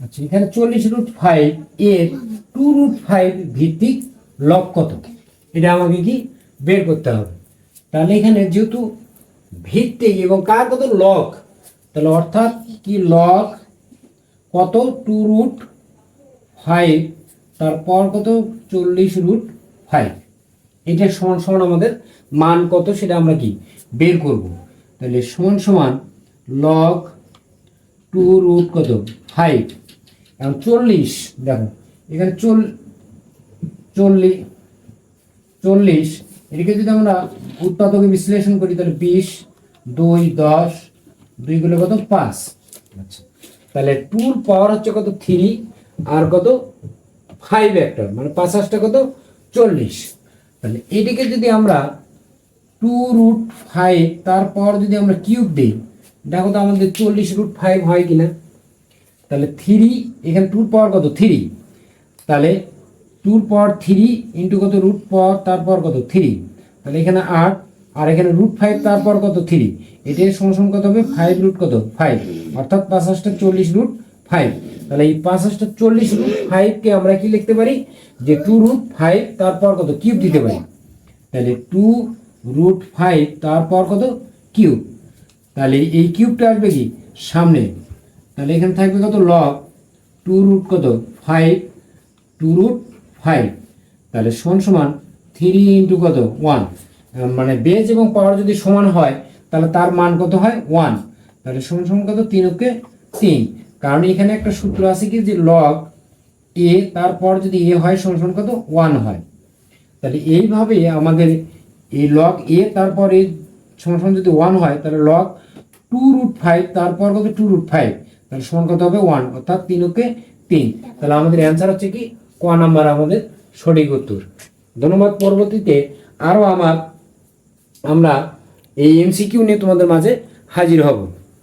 আচ্ছা, এখানে 40√5 এর 2√5 ভিত্তিক লব কত, এটা আমাকে কি বের করতে হবে। তাহলে এখানে যেহেতু ভিত্তিক এবং কার কত লগ, তাহলে অর্থাৎ কি লগ কত 2√5 তারপর কত 40√5, এটা সমান সমান আমাদের মান কত সেটা আমরা কি বের করব। তাহলে সমান সমান লগ 2 কত 5, এখন 40, দেখো এখানে 40 এটাকে যদি আমরা উৎপাদকে বিশ্লেষণ করি তাহলে 20 2 10 2 গুলো কত 5। আচ্ছা, তাহলে 2 পাওয়ার হচ্ছে কত 3 আর কত 5 একটা, মানে 5 কত 40। তাহলে এটাকে যদি আমরা 2√5 তারপর যদি আমরা কিউব দিই, দেখো তো আমাদের 40√5 হয় কিনা। তাহলে 3, এখানে 2 পাওয়ার কত 3, তাহলে 2 পাওয়ার 3 ইন্টু কত রুট পাওয়ার তারপর কত 3, তাহলে এখানে 8 আর এখানে √5 তারপর কত 3, এটার সমান কত হবে 5 কত 5, অর্থাৎ 5 40√5। তাহলে এই 5 40√5 কে আমরা কি লিখতে পারি যে 2√5 তারপর কত কিউব দিতে পারি। তাহলে 2√5 তারপর কত কিউব, তাহলে এই কিউবটা আসবে কি সামনে, তাহলে এখানে থাকবে কত লগ 2√5 2√5, তাহলে সমান সমান 3 ইন্টু কত 1, মানে বেজ এবং পাওয়ার যদি সমান হয় তাহলে তার মান কত হয় 1, তাহলে সমান সমান কত 3 কে 3, কারণ এখানে একটা সূত্র আছে কি যে লগ এ তারপর যদি এ হয় সমান সমান কত 1 হয়। তাহলে এইভাবে আমাদের এই লগ এ তারপর এ সমান সমান যদি 1 হয় তাহলে লগ 2√5 তারপর কত 2√5, তাহলে সমান কত হবে 1, অর্থাৎ 3 কে 3। তাহলে আমাদের অ্যান্সার হচ্ছে কি ক নাম্বার আমাদের সঠিক উত্তর। ধন্যবাদ। পরবর্তীতে আরও আমরা এই এমসিকিউ নিয়ে তোমাদের মাঝে হাজির হব।